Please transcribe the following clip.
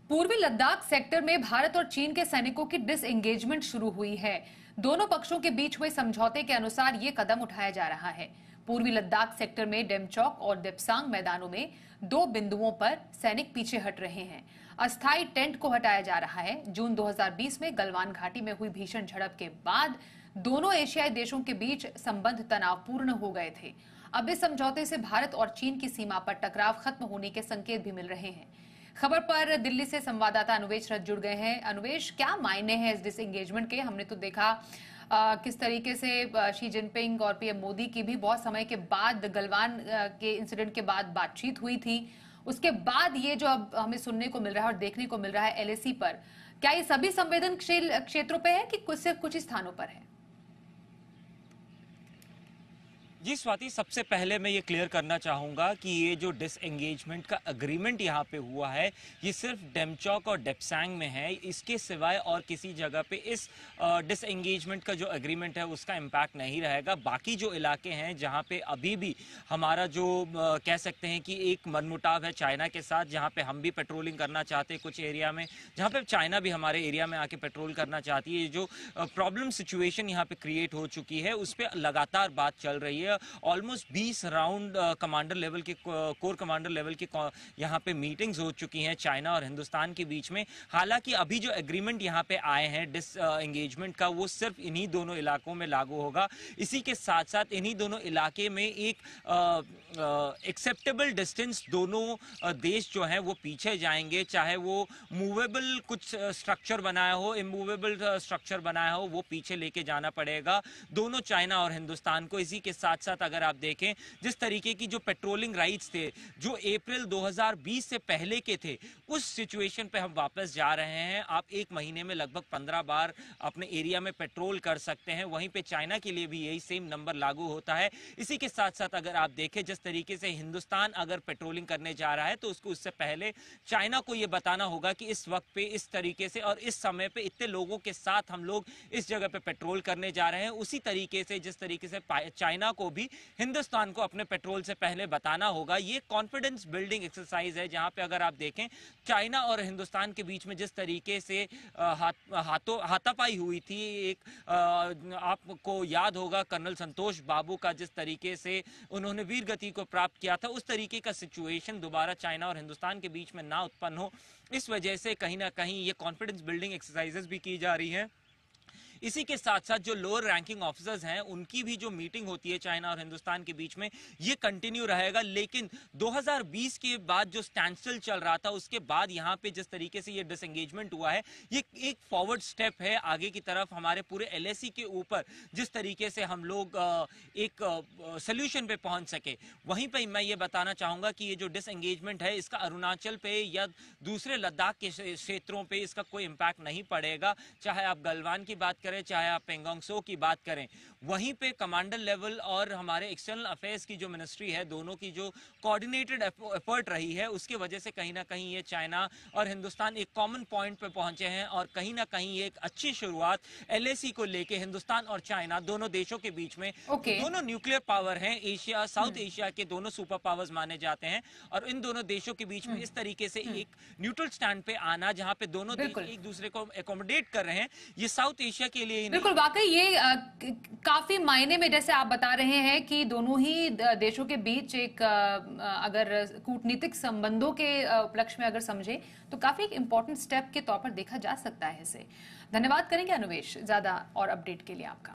पूर्वी लद्दाख सेक्टर में भारत और चीन के सैनिकों की डिसएंगेजमेंट शुरू हुई है। दोनों पक्षों के बीच हुए समझौते के अनुसार ये कदम उठाया जा रहा है। पूर्वी लद्दाख सेक्टर में डेमचौक और देप्सांग मैदानों में 2 बिंदुओं पर सैनिक पीछे हट रहे हैं। अस्थायी टेंट को हटाया जा रहा है। जून 2020 में गलवान घाटी में हुई भीषण झड़प के बाद दोनों एशियाई देशों के बीच संबंध तनावपूर्ण हो गए थे। अब इस समझौते से भारत और चीन की सीमा पर टकराव खत्म होने के संकेत भी मिल रहे हैं। खबर पर दिल्ली से संवाददाता अनुवेश रथ जुड़ गए हैं। अनुवेश, क्या मायने हैं इस डिसएंगेजमेंट के? हमने तो देखा किस तरीके से शी जिनपिंग और पीएम मोदी की भी बहुत समय के बाद गलवान के इंसिडेंट के बाद बातचीत हुई थी। उसके बाद ये जो अब हमें सुनने को मिल रहा है और देखने को मिल रहा है एलएसी पर, क्या ये सभी संवेदनशील क्षेत्रों पे है कि कुछ सिर्फ कुछ ही स्थानों पर है? जी स्वाति, सबसे पहले मैं ये क्लियर करना चाहूँगा कि ये जो डिसएंगेजमेंट का एग्रीमेंट यहाँ पे हुआ है, ये सिर्फ डेमचौक और डेप्सांग में है। इसके सिवाय और किसी जगह पे इस डिसएंगेजमेंट का जो एग्रीमेंट है उसका इम्पैक्ट नहीं रहेगा। बाकी जो इलाके हैं जहाँ पे अभी भी हमारा जो कह सकते हैं कि एक मनमुटाव है चाइना के साथ, जहाँ पे हम भी पेट्रोलिंग करना चाहते हैं कुछ एरिया में, जहाँ पे चाइना भी हमारे एरिया में आके पेट्रोल करना चाहती है, जो प्रॉब्लम सिचुएशन यहाँ पे क्रिएट हो चुकी है उस पर लगातार बात चल रही है। ऑलमोस्ट 20 राउंड कमांडर लेवल के, कोर कमांडर लेवल की यहाँ पे मीटिंग्स हो चुकी हैं चाइना और हिंदुस्तान के बीच में। हालांकि अभी जो एग्रीमेंट यहाँ पे आए हैं डिस एंगेजमेंट का, वो सिर्फ इन्हीं दोनों इलाकों में लागू होगा। इसी के साथ साथ इन्हीं दोनों इलाके में एक एक्सेप्टेबल डिस्टेंस दोनों देश जो हैं वो पीछे जाएंगे, चाहे वो मूवेबल कुछ स्ट्रक्चर बनाया हो, इमूवेबल स्ट्रक्चर बनाया हो, वो पीछे लेके जाना पड़ेगा दोनों चाइना और हिंदुस्तान को। इसी के साथ साथ अगर आप देखें जिस तरीके की जो पेट्रोलिंग राइट्स थे जो अप्रैल 2020 से पहले के थे, उस सिचुएशन पे हम वापस जा रहे हैं। आप एक महीने में लगभग 15 बार अपने एरिया में पेट्रोल कर सकते हैं। वहीं पे चाइना के लिए भी यही सेम नंबर लागू होता है। इसी के साथ साथ अगर आप देखें जिस तरीके से हिंदुस्तान अगर पेट्रोलिंग करने जा रहा है तो उसको उससे पहले चाइना को यह बताना होगा कि इस वक्त पे इस तरीके से और इस समय पे इतने लोगों के साथ हम लोग इस जगह पे पेट्रोल करने जा रहे हैं। उसी तरीके से जिस तरीके से चाइना को भी हिंदुस्तान को अपने पेट्रोल से पहले बताना होगा। ये कॉन्फिडेंस बिल्डिंग एक्सरसाइज है जहां पे अगर आप देखें चाइना और हिंदुस्तान के बीच में जिस तरीके से हाथापाई हुई थी, एक आपको याद होगा कर्नल संतोष बाबू का जिस तरीके से उन्होंने वीर गति को प्राप्त किया था, उस तरीके का सिचुएशन दोबारा चाइना और हिंदुस्तान के बीच में ना उत्पन्न हो, इस वजह से कहीं ना कहीं ये कॉन्फिडेंस बिल्डिंग एक्सरसाइजेस भी की जा रही हैं। इसी के साथ साथ जो लोअर रैंकिंग ऑफिसर्स हैं उनकी भी जो मीटिंग होती है चाइना और हिंदुस्तान के बीच में, ये कंटिन्यू रहेगा। लेकिन 2020 के बाद जो स्टैंडस्टिल चल रहा था उसके बाद यहाँ पे जिस तरीके से ये डिसएंगेजमेंट हुआ है, ये एक फॉरवर्ड स्टेप है आगे की तरफ हमारे पूरे एलएसी के ऊपर, जिस तरीके से हम लोग एक सोल्यूशन पे पहुंच सके। वहीं पर मैं ये बताना चाहूंगा कि ये जो डिसएंगेजमेंट है इसका अरुणाचल पे या दूसरे लद्दाख के क्षेत्रों पे इसका कोई इंपैक्ट नहीं पड़ेगा। चाहे आप गलवान की बात करें, चाहे आप पेंगोंग सो की बात करें, वहीं पे कमांडर लेवल और हमारे एक्सटर्नल अफेयर्स की जो मिनिस्ट्री है, दोनों की जो कोऑर्डिनेटेड एफर्ट रही है, उसके वजह से कहीं ना कहीं ये चाइना और हिंदुस्तान एक कॉमन पॉइंट पे पहुंचे हैं। और कहीं ना कहीं ये एक अच्छी शुरुआत एलएसी को लेके हिंदुस्तान और चाइना दोनों देशों के बीच में, दोनों न्यूक्लियर पावर हैं, एशिया साउथ एशिया के दोनों सुपर पावर्स माने जाते हैं, और इन दोनों देशों के बीच में इस तरीके से एक न्यूट्रल स्टैंड पे आना जहां पे दोनों देश एक दूसरे को एकोमोडेट कर रहे हैं, ये साउथ एशिया के लिए ही बिल्कुल वाकई ये काफी मायने में, जैसे आप बता रहे हैं कि दोनों ही देशों के बीच एक अगर कूटनीतिक संबंधों के उपलक्ष्य में अगर समझे तो काफी एक इंपॉर्टेंट स्टेप के तौर पर देखा जा सकता है इसे। धन्यवाद करेंगे अनुवेश ज्यादा और अपडेट के लिए आपका।